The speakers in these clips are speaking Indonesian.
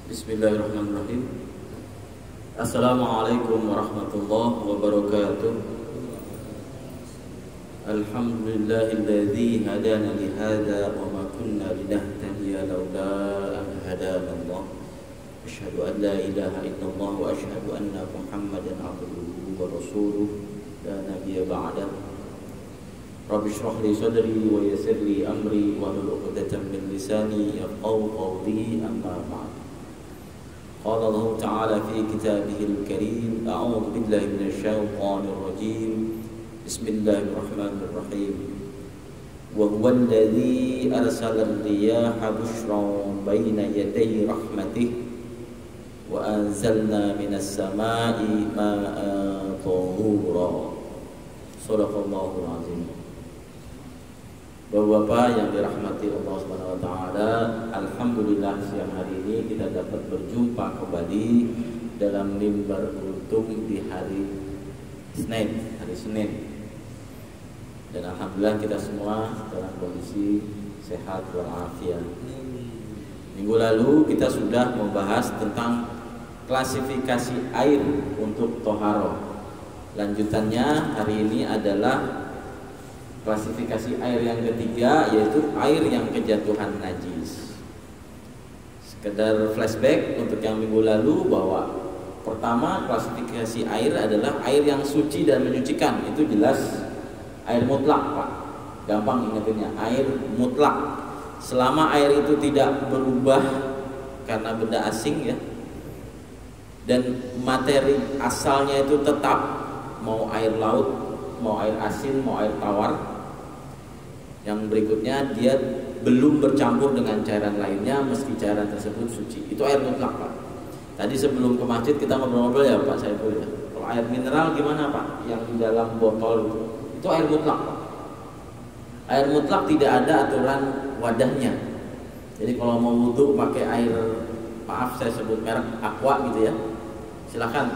Bismillahirrahmanirrahim. Assalamualaikum warahmatullahi wabarakatuh. Alhamdulillahilladzi hadana li hadza wa ma kunna linahtadiya laula an hadana Allah. Asyhadu an la ilaha illallah wa asyhadu anna Muhammadan abduhu wa rasuluh la nabiyya ba'dahu. Rabbi shrah li sadri wa yassir li amri wa hlul 'uqdatam min lisani yafqahu qawli, amma ba'd. Qala Allah Ta'ala fi kitabihil karim, a'udzu billahi minasyaitonir rajim. Bismillahirrahmanirrahim. Wa huwa alladzi arsala ar-riyaha bushran bayna yaday rahmatihi wa anzalna minas samaa'i ma'an tahura. Shadaqallahul azim. Bapak-bapak yang dirahmati Allah Subhanahu wa taala, alhamdulillah siang hari ini kita dapat berjumpa kembali dalam mimbar untung di hari Senin. Dan alhamdulillah kita semua dalam kondisi sehat walafiat. Minggu lalu kita sudah membahas tentang klasifikasi air untuk toharoh. Lanjutannya hari ini adalah klasifikasi air yang ketiga, yaitu air yang kejatuhan najis. Sekedar flashback untuk yang minggu lalu bahwa pertama, klasifikasi air adalah air yang suci dan menyucikan. Itu jelas air mutlak, Pak. Gampang ingetinnya, air mutlak. Selama air itu tidak berubah karena benda asing ya, dan materi asalnya itu tetap, mau air laut, mau air asin, mau air tawar. Yang berikutnya, dia belum bercampur dengan cairan lainnya meski cairan tersebut suci. Itu air mutlak, Pak. Tadi sebelum ke masjid kita ngobrol-ngobrol ya Pak Saiful ya. Kalau air mineral gimana Pak? Yang di dalam botol itu air mutlak, Pak. Air mutlak tidak ada aturan wadahnya. Jadi kalau mau wudhu pakai air, maaf saya sebut merek Aqua gitu ya, silakan.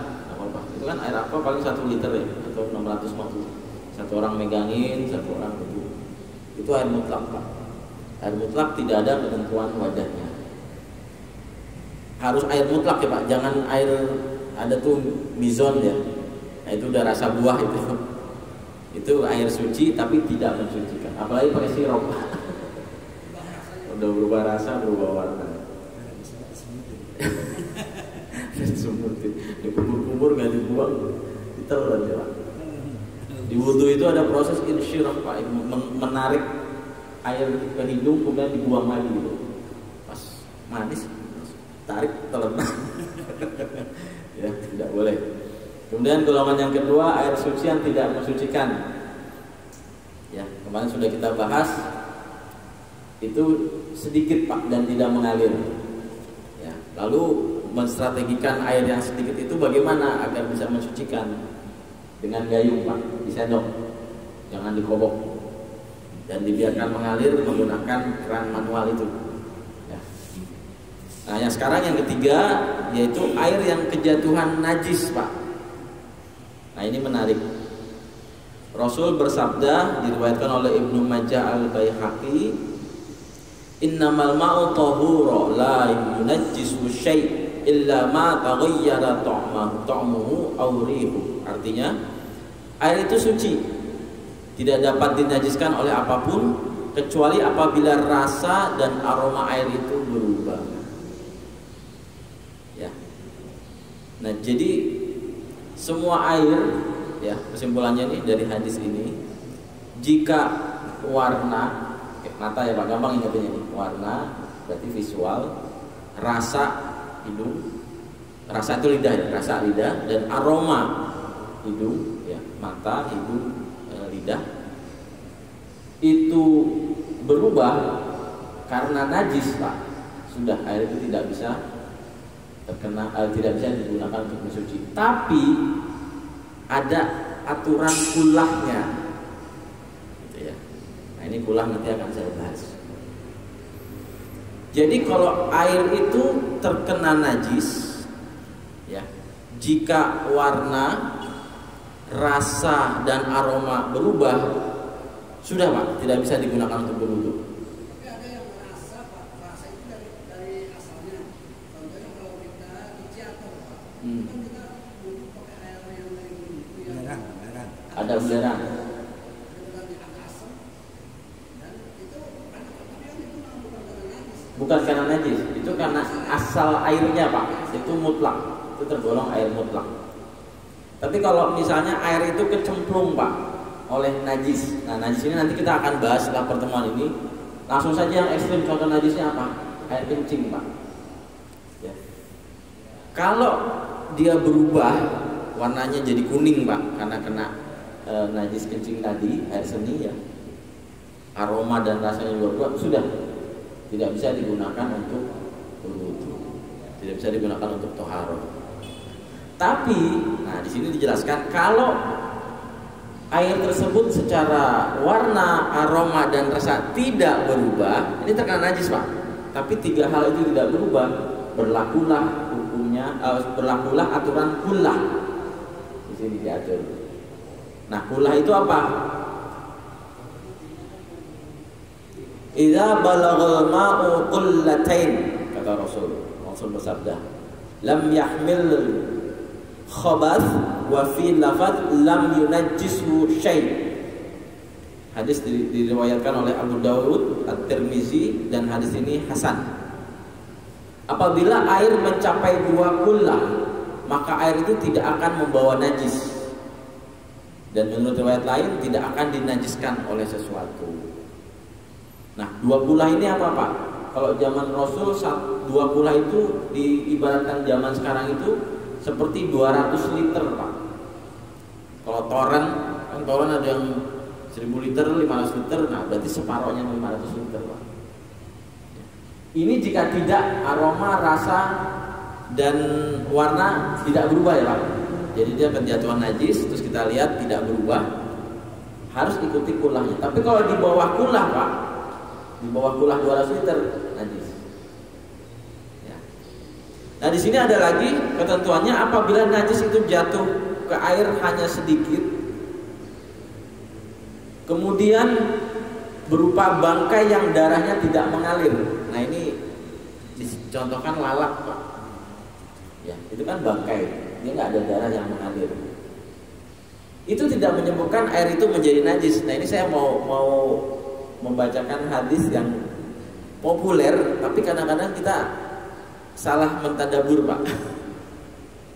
Itu kan air Aqua paling 1 liter ya, atau 650. Satu orang megangin, satu orang wudhu. Itu air mutlak, Pak. Air mutlak tidak ada ketentuan wadahnya. Harus air mutlak ya Pak, jangan air, ada tuh mizon ya. Nah itu udah rasa buah itu. Itu air suci tapi tidak mensucikan. Apalagi pakai sirup. Udah berubah rasa, berubah warna. Semutin. Di kubur-kubur nggak dibuang, ditelan ya Pak. Di wudhu itu ada proses insyirah Pak, menarik air ke hidung kemudian dibuang lagi gitu. Pas manis, tarik telan. Ya tidak boleh. Kemudian golongan yang kedua, air suci yang tidak mensucikan. Ya kemarin sudah kita bahas, itu sedikit Pak dan tidak mengalir. Ya, lalu menstrategikan air yang sedikit itu bagaimana agar bisa mensucikan? Dengan gayung Pak, disendok, jangan dikobok, dan dibiarkan mengalir menggunakan keran manual itu ya. Nah yang sekarang yang ketiga, yaitu air yang kejatuhan najis Pak. Nah ini menarik. Rasul bersabda, diriwayatkan oleh Ibnu Majah Al-Baihaqi, innamal ma'u tahura la yunajjisu syai' illa ma taghayyara ta'muhu aw rihu. Artinya air itu suci, tidak dapat dinajiskan oleh apapun kecuali apabila rasa dan aroma air itu berubah. Ya. Nah, jadi semua air ya, kesimpulannya nih dari hadis ini, jika warna mata ya Pak, gampang ingatnya nih. Warna berarti visual, rasa hidung, rasa itu lidah ya, rasa lidah, dan aroma hidung ya, mata, hidung, lidah itu berubah karena najis Pak, sudah air itu tidak bisa terkena, tidak bisa digunakan untuk mensuci. Tapi ada aturan kulahnya gitu ya. Nah ini kulah nanti akan saya bahas. Jadi kalau air itu terkena najis ya, jika warna, rasa dan aroma berubah, sudah Pak, tidak bisa digunakan untuk berwudu. Tapi ada yang merasa Pak, rasa itu dari asalnya. Contohnya kalau belerang. Bukan karena najis, itu karena asal airnya Pak, itu mutlak, itu tergolong air mutlak. Tapi kalau misalnya air itu kecemplung Pak oleh najis, nah najis ini nanti kita akan bahas setelah pertemuan ini. Langsung saja yang ekstrim, contoh najisnya apa? Air kencing Pak. Ya. Kalau dia berubah warnanya jadi kuning Pak, karena kena najis kencing tadi, air seni ya, aroma dan rasanya berubah, sudah tidak bisa digunakan untuk berwudu, tidak bisa digunakan untuk toharoh. Tapi, nah di sini dijelaskan kalau air tersebut secara warna, aroma dan rasa tidak berubah, ini terkena najis Pak. Tapi tiga hal itu tidak berubah, berlakulah hukumnya, berlakulah aturan kullah. Di sini diatur. Nah kullah itu apa? Idza balaghal ma'u qullatain, kata Rasul bersabda, lam yahmil khabath wa fi lafaz lam yunajjisu syai'. Hadis diriwayatkan oleh Abu Dawud, At-Tirmizi, dan hadis ini hasan. Apabila air mencapai 2 kullah, maka air itu tidak akan membawa najis. Dan menurut riwayat lain tidak akan dinajiskan oleh sesuatu. Nah, 2 kullah ini apa Pak? Kalau zaman Rasul 2 kullah itu diibaratkan zaman sekarang itu seperti 200 liter Pak. Kalau toren, kan toren ada yang 1000 liter, 500 liter, nah berarti separohnya 500 liter Pak. Ini jika tidak aroma, rasa, dan warna tidak berubah ya Pak. Jadi dia penjatuhan najis, terus kita lihat tidak berubah, harus ikuti kullahnya. Tapi kalau di bawah kullah Pak, di bawah kullah 200 liter najis. Ya. Nah di sini ada lagi ketentuannya, apabila najis itu jatuh ke air hanya sedikit, kemudian berupa bangkai yang darahnya tidak mengalir. Nah ini dicontohkan lalat Pak. Ya itu kan bangkai, dia nggak ada darah yang mengalir. Itu tidak menyebabkan air itu menjadi najis. Nah ini saya mau membacakan hadis yang populer, tapi kadang-kadang kita salah mentadabur Pak.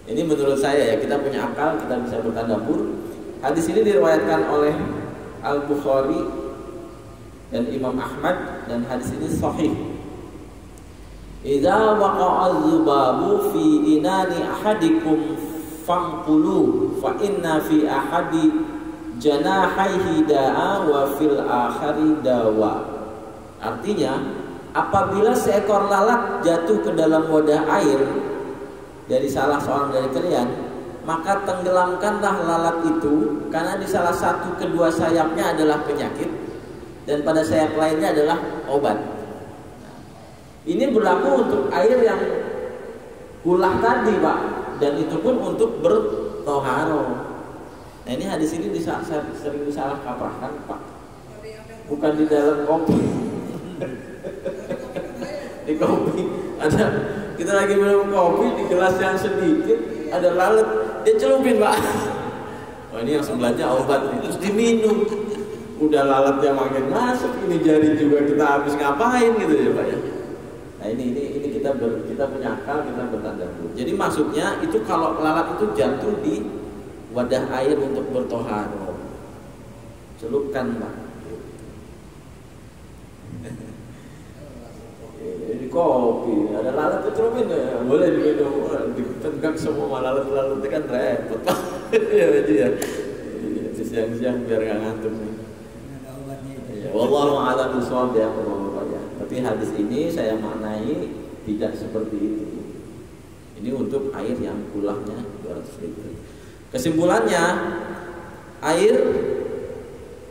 Ini menurut saya ya, kita punya akal, kita bisa bertadabur. Hadis ini diriwayatkan oleh Al-Bukhari dan Imam Ahmad, dan hadis ini sahih. Idza waqa'a dzubabu fi inani ahadikum fanqulu fa inna fi ahadi janahaihi da'a wa fil akhari dawa. Artinya, apabila seekor lalat jatuh ke dalam wadah air dari salah seorang dari kalian, maka tenggelamkanlah lalat itu, karena di salah satu kedua sayapnya adalah penyakit dan pada sayap lainnya adalah obat. Ini berlaku untuk air yang kullah tadi Pak, dan itu pun untuk bertoharoh. Nah ini hadis ini sering disalah kaprahkan Pak. Bukan di dalam kopi. Di kopi ada, kita lagi minum kopi di gelas yang sedikit ada lalat, dia celupin Pak. Oh ini yang sebelahnya obat, terus diminum. Udah lalatnya makin masuk, ini jari juga kita habis ngapain gitu ya Pak ya. Nah ini kita punya akal, kita bertadabur. Jadi maksudnya itu kalau lalat itu jatuh di wadah air untuk bertoharoh, celupkan Pak. Ini kopi, ada lalat itu celupin ya, boleh diminum. Ditegak semua lalat-lalat itu kan repot Pak. Ya. Siang-siang biar nggak ngantuk nih. Ya, wallahu a'lam bishawab ya Bapak ya. Tapi hadis ini saya maknai tidak seperti itu. Ini untuk air yang kullahnya 200 liter. Kesimpulannya, air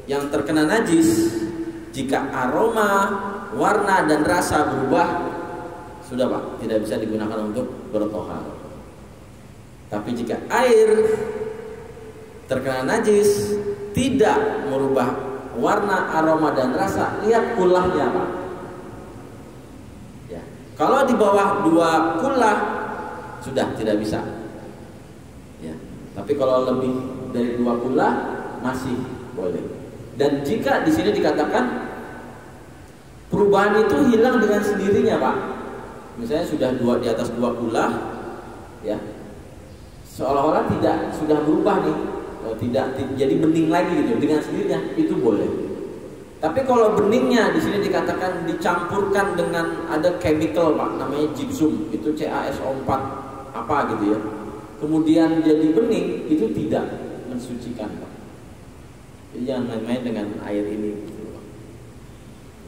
yang terkena najis jika aroma, warna dan rasa berubah, sudah Pak, tidak bisa digunakan untuk bertoharoh. Tapi jika air terkena najis tidak merubah warna, aroma dan rasa, lihat kullahnya Pak. Ya. Kalau di bawah 2 kullah sudah tidak bisa. Ya. Tapi kalau lebih dari 2 kullah, masih boleh. Dan jika di sini dikatakan perubahan itu hilang dengan sendirinya, Pak. Misalnya sudah di atas 2 kulah, ya, seolah-olah tidak sudah berubah nih, tidak jadi bening lagi gitu dengan sendirinya, itu boleh. Tapi kalau beningnya di sini dikatakan dicampurkan dengan ada chemical, Pak, namanya gypsum, itu CaSO4 apa gitu ya. Kemudian jadi bening, itu tidak mensucikan, Pak. Jadi jangan main-main dengan air ini gitu.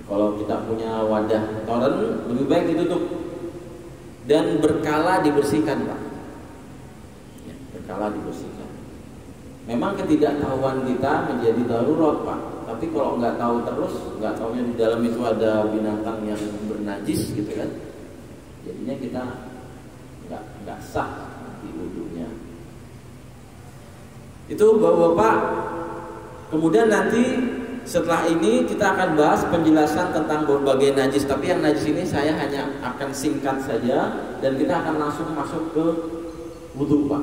Kalau kita punya wadah toren, lebih baik ditutup dan berkala dibersihkan, Pak. Ya, berkala dibersihkan. Memang ketidaktahuan kita menjadi darurat, Pak. Tapi kalau nggak tahu terus, nggak tahunya di dalam itu ada binatang yang bernajis gitu kan, jadinya kita nggak sah di wudunya. Itu Bapak-bapak. Kemudian nanti setelah ini kita akan bahas penjelasan tentang berbagai najis. Tapi yang najis ini saya hanya akan singkat saja dan kita akan langsung masuk ke wudu, Pak.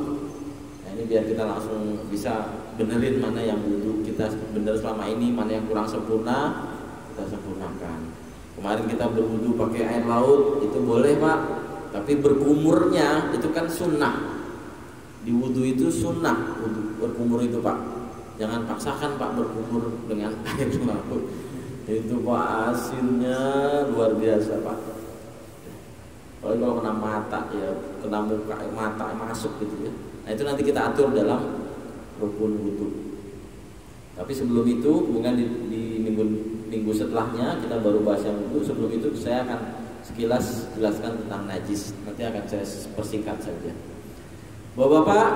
Nah, ini biar kita langsung bisa benerin mana yang wudu kita bener selama ini, mana yang kurang sempurna kita sempurnakan. Kemarin kita berwudu pakai air laut, itu boleh, Pak. Tapi berkumurnya itu kan sunnah. Di wudu itu sunnah wudu berkumur itu, Pak. Jangan paksakan, Pak, berkumur dengan air laut. Itu, Pak, asinnya luar biasa, Pak. Kalau kena mata ya, kena muka, mata masuk gitu ya. Nah, itu nanti kita atur dalam rukun wudu. Tapi sebelum itu, kemudian di minggu setelahnya kita baru bahas yang wudu. Sebelum itu saya akan sekilas jelaskan tentang najis. Nanti akan saya persingkat saja. Bapak-bapak,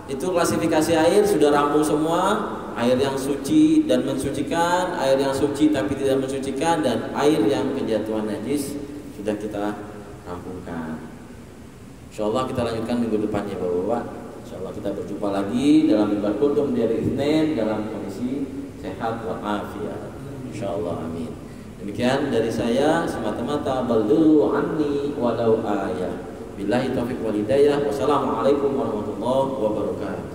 itu klasifikasi air sudah rampung semua. Air yang suci dan mensucikan, air yang suci tapi tidak mensucikan, dan air yang kejatuhan najis sudah kita rampungkan. Insyaallah kita lanjutkan minggu depannya, Bapak-bapak. Insyaallah kita berjumpa lagi dalam mimbar kuntum di hari Isnin dalam kondisi sehat walafiat. Insyaallah, amin. Demikian dari saya semata-mata baldu anni walau ayah. Billahi taufiq wal hidayah. Wassalamualaikum warahmatullahi wabarakatuh.